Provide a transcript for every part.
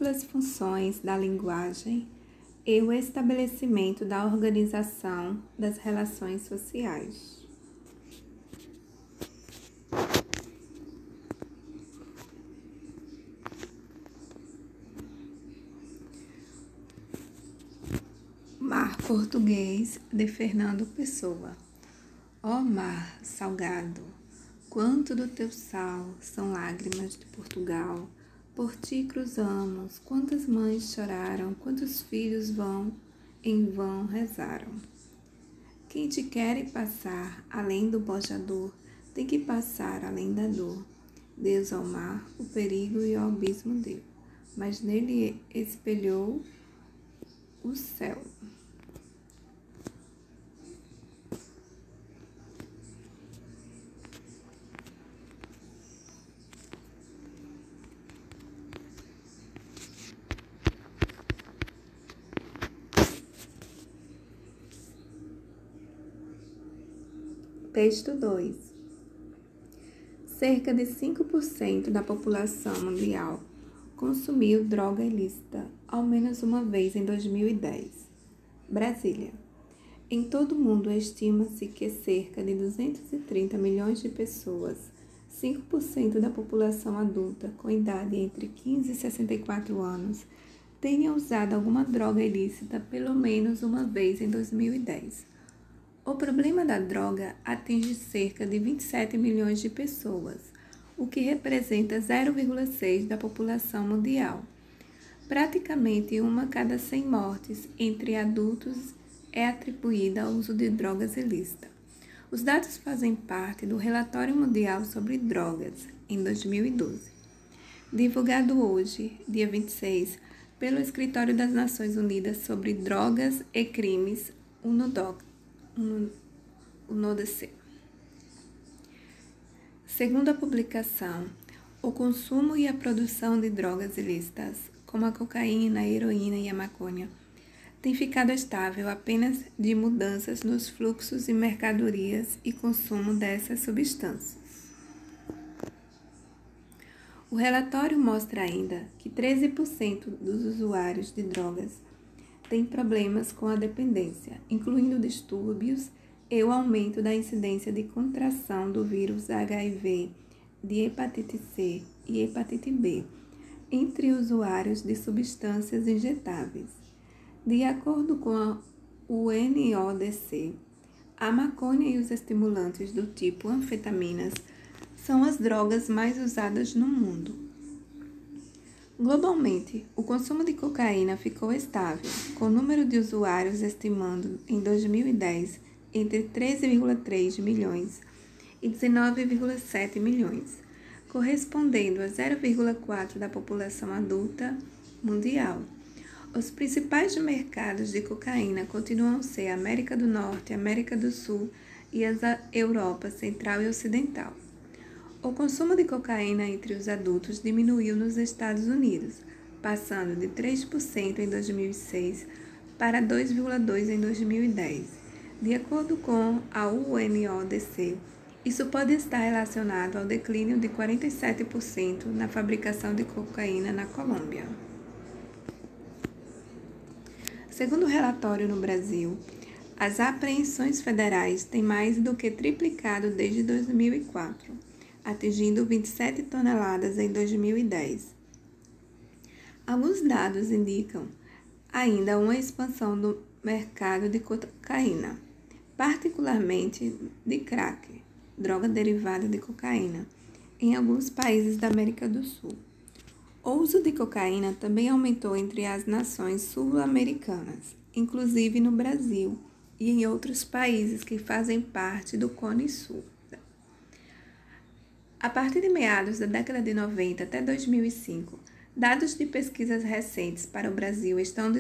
múltiplas funções da linguagem e o estabelecimento da organização das relações sociais. Mar Português, de Fernando Pessoa. Ó mar salgado, quanto do teu sal são lágrimas de Portugal. Por ti cruzamos, quantas mães choraram, quantos filhos em vão rezaram. Quem te quer passar além do bojador, tem que passar além da dor. Deus ao mar o perigo e ao abismo deu, mas nele espelhou o céu. Texto 2. Cerca de 5% da população mundial consumiu droga ilícita ao menos uma vez em 2010. Brasília. Em todo o mundo, estima-se que cerca de 230 milhões de pessoas, 5% da população adulta com idade entre 15 e 64 anos, tenha usado alguma droga ilícita pelo menos uma vez em 2010. O problema da droga atinge cerca de 27 milhões de pessoas, o que representa 0,6% da população mundial. Praticamente uma a cada 100 mortes entre adultos é atribuída ao uso de drogas ilícitas. Os dados fazem parte do Relatório Mundial sobre Drogas, em 2012, divulgado hoje, dia 26, pelo Escritório das Nações Unidas sobre Drogas e Crimes, UNODC. Segundo a publicação, o consumo e a produção de drogas ilícitas, como a cocaína, a heroína e a maconha, tem ficado estável apenas de mudanças nos fluxos de mercadorias e consumo dessas substâncias. O relatório mostra ainda que 13% dos usuários de drogas têm problemas com a dependência, incluindo distúrbios e o aumento da incidência de contração do vírus HIV, de hepatite C e hepatite B, entre usuários de substâncias injetáveis. De acordo com a UNODC, a maconha e os estimulantes do tipo anfetaminas são as drogas mais usadas no mundo. Globalmente, o consumo de cocaína ficou estável, com o número de usuários estimando em 2010 entre 13,3 milhões e 19,7 milhões, correspondendo a 0,4% da população adulta mundial. Os principais mercados de cocaína continuam a ser a América do Norte, América do Sul e a Europa Central e Ocidental. O consumo de cocaína entre os adultos diminuiu nos Estados Unidos, passando de 3% em 2006 para 2,2% em 2010. De acordo com a UNODC, isso pode estar relacionado ao declínio de 47% na fabricação de cocaína na Colômbia. Segundo o relatório no Brasil, as apreensões federais têm mais do que triplicado desde 2004, atingindo 27 toneladas em 2010. Alguns dados indicam ainda uma expansão do mercado de cocaína, particularmente de crack, droga derivada de cocaína, em alguns países da América do Sul. O uso de cocaína também aumentou entre as nações sul-americanas, inclusive no Brasil e em outros países que fazem parte do Cone Sul. A partir de meados da década de 90 até 2005, dados de pesquisas recentes para o Brasil estão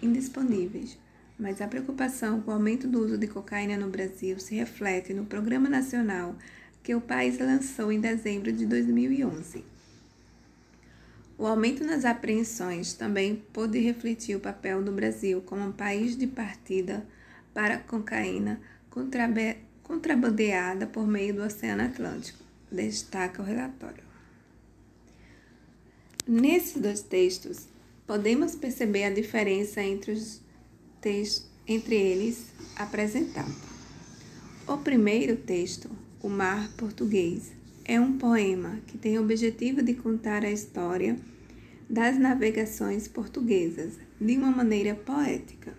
indisponíveis, mas a preocupação com o aumento do uso de cocaína no Brasil se reflete no Programa Nacional que o país lançou em dezembro de 2011. O aumento nas apreensões também pôde refletir o papel do Brasil como um país de partida para a cocaína contrabandeada por meio do Oceano Atlântico, destaca o relatório. Nesses dois textos, podemos perceber a diferença entre eles apresentados. O primeiro texto, O Mar Português, é um poema que tem o objetivo de contar a história das navegações portuguesas de uma maneira poética.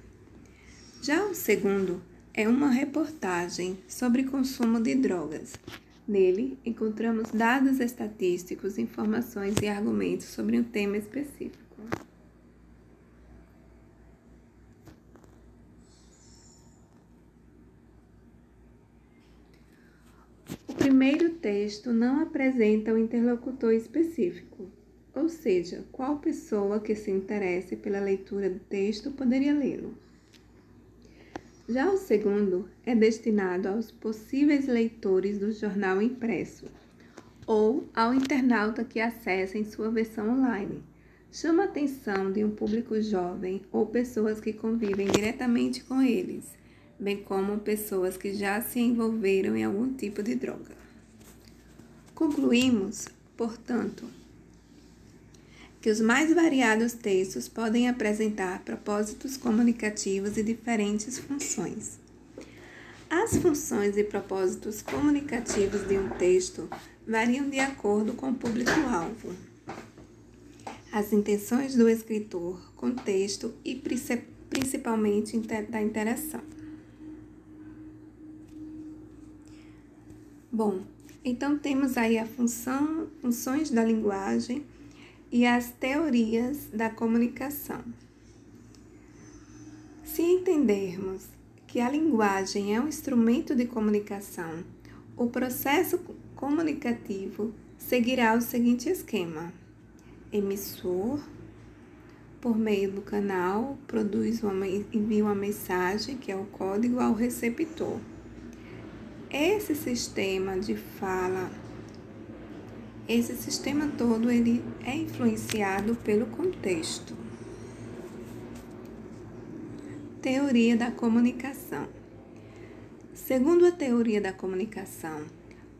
Já o segundo é uma reportagem sobre consumo de drogas. Nele, encontramos dados estatísticos, informações e argumentos sobre um tema específico. O primeiro texto não apresenta um interlocutor específico, ou seja, qual pessoa que se interesse pela leitura do texto poderia lê-lo. Já o segundo é destinado aos possíveis leitores do jornal impresso ou ao internauta que acessa em sua versão online. Chama a atenção de um público jovem ou pessoas que convivem diretamente com eles, bem como pessoas que já se envolveram em algum tipo de droga. Concluímos, portanto, que os mais variados textos podem apresentar propósitos comunicativos e diferentes funções. As funções e propósitos comunicativos de um texto variam de acordo com o público-alvo, as intenções do escritor, contexto e principalmente da interação. Bom, então temos aí funções da linguagem e as teorias da comunicação. Se entendermos que a linguagem é um instrumento de comunicação, o processo comunicativo seguirá o seguinte esquema: emissor, por meio do canal, envia uma mensagem, que é o código, ao receptor. Esse sistema todo ele é influenciado pelo contexto. Teoria da comunicação. Segundo a teoria da comunicação,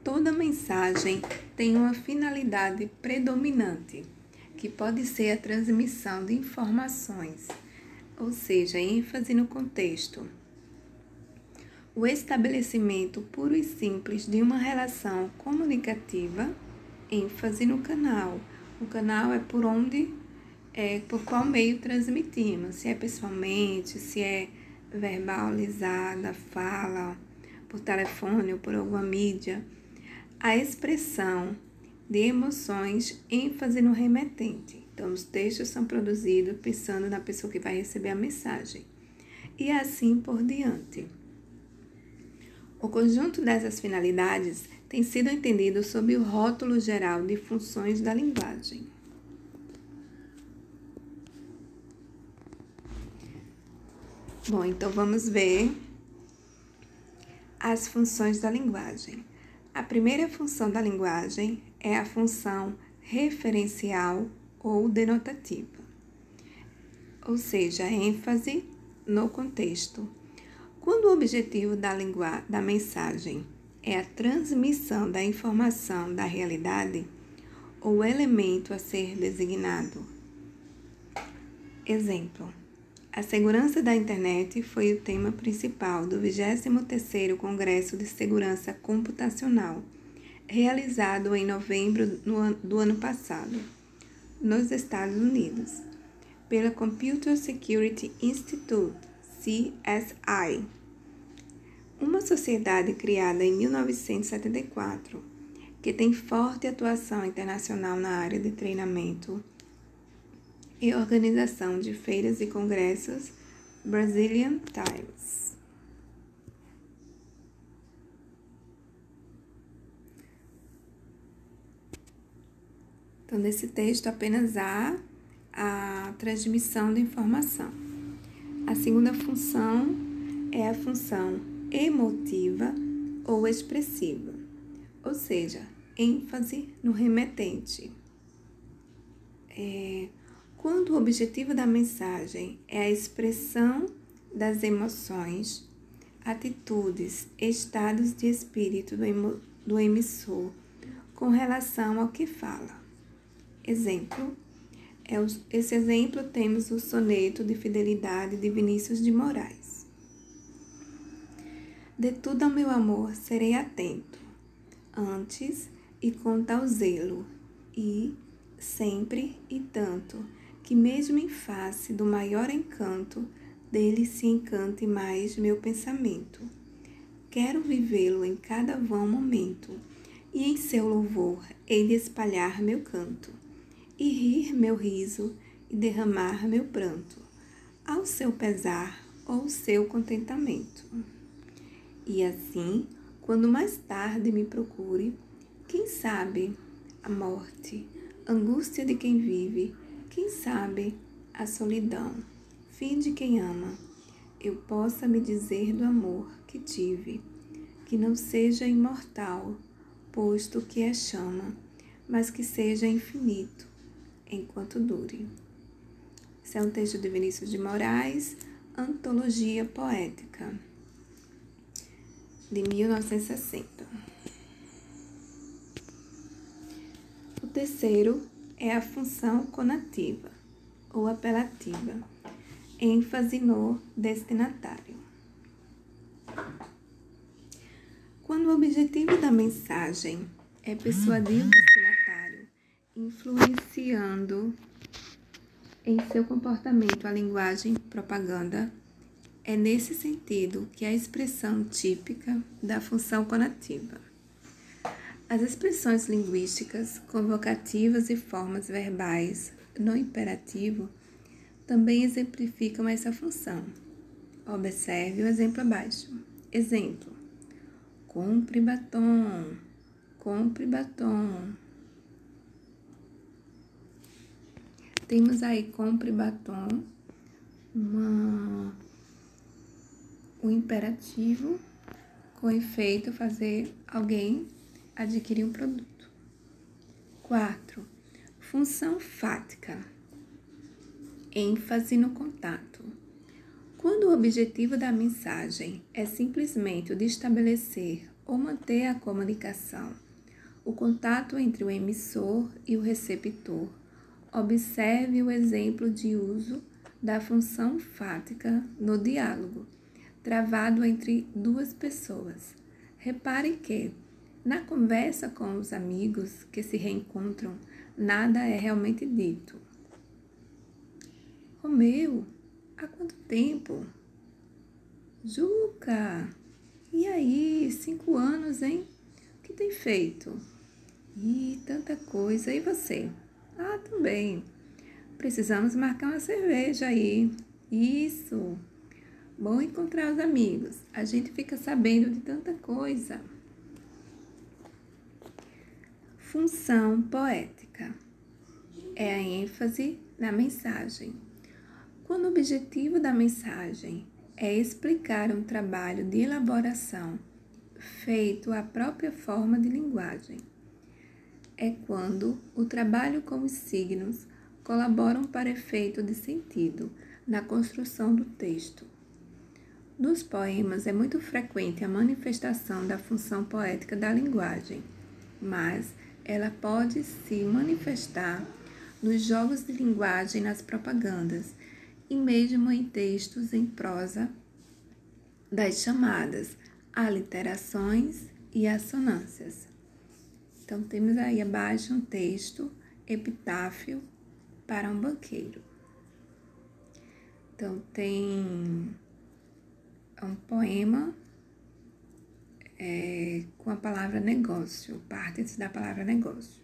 toda mensagem tem uma finalidade predominante, que pode ser a transmissão de informações, ou seja, ênfase no contexto. O estabelecimento puro e simples de uma relação comunicativa, ênfase no canal. O canal é por qual meio transmitimos, se é pessoalmente, se é verbalizada, fala, por telefone ou por alguma mídia. A expressão de emoções, ênfase no remetente. Então, os textos são produzidos pensando na pessoa que vai receber a mensagem. E assim por diante. O conjunto dessas finalidades tem sido entendido sob o rótulo geral de funções da linguagem. Bom, então vamos ver as funções da linguagem. A primeira função da linguagem é a função referencial ou denotativa, ou seja, ênfase no contexto. Quando o objetivo da mensagem é a transmissão da informação da realidade ou elemento a ser designado. Exemplo: a segurança da internet foi o tema principal do 23º Congresso de Segurança Computacional, realizado em novembro do ano passado, nos Estados Unidos, pela Computer Security Institute, CSI, uma sociedade criada em 1974, que tem forte atuação internacional na área de treinamento e organização de feiras e congressos. Brazilian Times. Então, nesse texto apenas há a transmissão de informação. A segunda função é a função emotiva ou expressiva, ou seja, ênfase no remetente. Quando o objetivo da mensagem é a expressão das emoções, atitudes, estados de espírito do emissor com relação ao que fala. Exemplo: Esse exemplo temos o soneto de fidelidade de Vinícius de Moraes. De tudo ao meu amor serei atento, antes e com tal zelo, e sempre e tanto, que mesmo em face do maior encanto, dele se encante mais meu pensamento. Quero vivê-lo em cada vão momento, e em seu louvor hei de espalhar meu canto, e rir meu riso, e derramar meu pranto, ao seu pesar ou seu contentamento. E assim, quando mais tarde me procure, quem sabe a morte, angústia de quem vive, quem sabe a solidão, fim de quem ama, eu possa me dizer do amor que tive, que não seja imortal, posto que é chama, mas que seja infinito, enquanto dure. Esse é um texto de Vinícius de Moraes, Antologia Poética, de 1960. O terceiro é a função conativa, ou apelativa, ênfase no destinatário. Quando o objetivo da mensagem é persuadir o destinatário, influenciando em seu comportamento a linguagem propaganda, é nesse sentido que a expressão típica da função conativa. As expressões linguísticas, convocativas e formas verbais no imperativo também exemplificam essa função. Observe o exemplo abaixo. Exemplo: compre batom, compre batom. Temos aí compre batom, o imperativo com efeito fazer alguém adquirir um produto. 4. Função fática, ênfase no contato. Quando o objetivo da mensagem é simplesmente o de estabelecer ou manter a comunicação, o contato entre o emissor e o receptor, observe o exemplo de uso da função fática no diálogo, travado entre duas pessoas. Repare que, na conversa com os amigos que se reencontram, nada é realmente dito. Romeu, há quanto tempo? Juca, e aí, 5 anos, hein? O que tem feito? Ih, tanta coisa. E você? Ah, também. Precisamos marcar uma cerveja aí. Isso. Bom encontrar os amigos. A gente fica sabendo de tanta coisa. Função poética é a ênfase na mensagem. Quando o objetivo da mensagem é explicar um trabalho de elaboração feito à própria forma de linguagem, é quando o trabalho com os signos colaboram para efeito de sentido na construção do texto. Nos poemas é muito frequente a manifestação da função poética da linguagem, mas ela pode se manifestar nos jogos de linguagem nas propagandas e mesmo em textos em prosa das chamadas aliterações e assonâncias. Então, temos aí abaixo um texto, Epitáfio para um banqueiro. Então, tem um poema com a palavra negócio, parte da palavra negócio.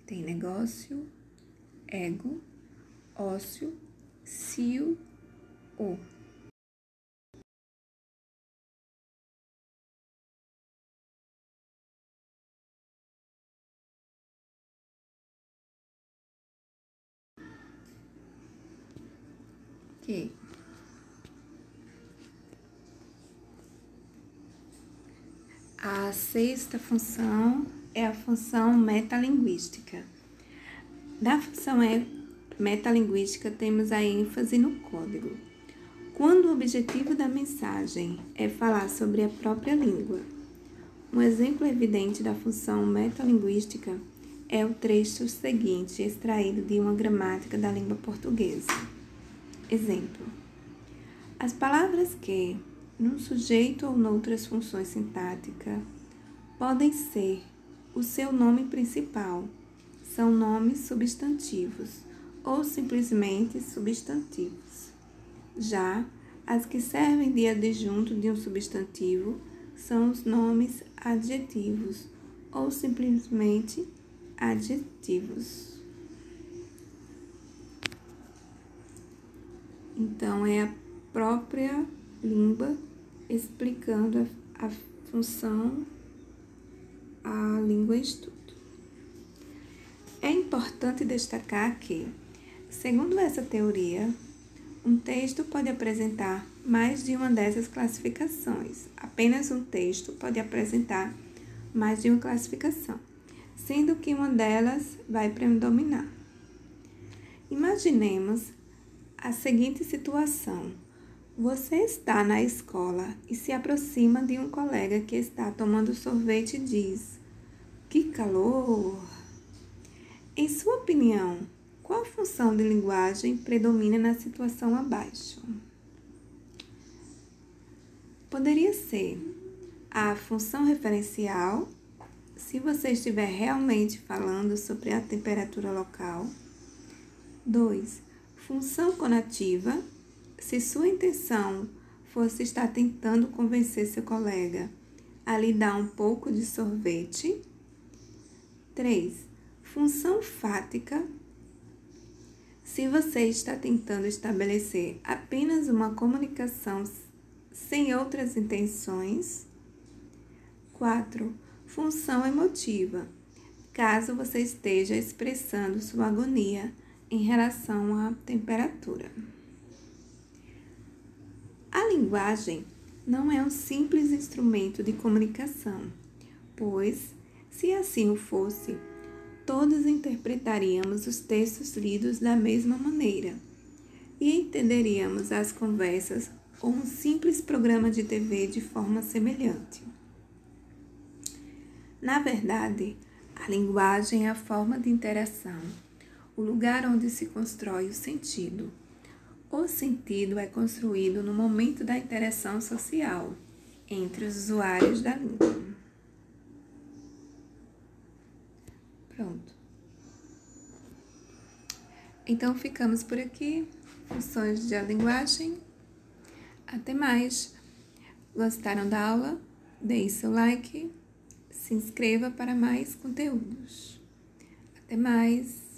Tem negócio, ego, ócio, cio, o. Ok. A sexta função é a função metalinguística. Da função metalinguística, temos a ênfase no código. Quando o objetivo da mensagem é falar sobre a própria língua. Um exemplo evidente da função metalinguística é o trecho seguinte, extraído de uma gramática da língua portuguesa. Exemplo: as palavras que, num sujeito ou noutras funções sintáticas, podem ser o seu nome principal, são nomes substantivos ou simplesmente substantivos. Já as que servem de adjunto de um substantivo são os nomes adjetivos ou simplesmente adjetivos. Então, é a própria língua explicando a função, a língua estudo. É importante destacar que, segundo essa teoria, um texto pode apresentar mais de uma dessas classificações. Apenas um texto pode apresentar mais de uma classificação, sendo que uma delas vai predominar. Imaginemos a seguinte situação: você está na escola e se aproxima de um colega que está tomando sorvete e diz: "Que calor!" Em sua opinião, qual função de linguagem predomina na situação abaixo? Poderia ser a função referencial, se você estiver realmente falando sobre a temperatura local. 2. Função conativa, se sua intenção fosse estar tentando convencer seu colega a lhe dar um pouco de sorvete. 3. Função fática, se você está tentando estabelecer apenas uma comunicação sem outras intenções. 4. Função emotiva, caso você esteja expressando sua agonia em relação à temperatura. A linguagem não é um simples instrumento de comunicação, pois, se assim o fosse, todos interpretaríamos os textos lidos da mesma maneira e entenderíamos as conversas ou um simples programa de TV de forma semelhante. Na verdade, a linguagem é a forma de interação, o lugar onde se constrói o sentido. O sentido é construído no momento da interação social entre os usuários da língua. Pronto. Então, ficamos por aqui. Funções da linguagem. Até mais. Gostaram da aula? Deixe seu like. Se inscreva para mais conteúdos. Até mais.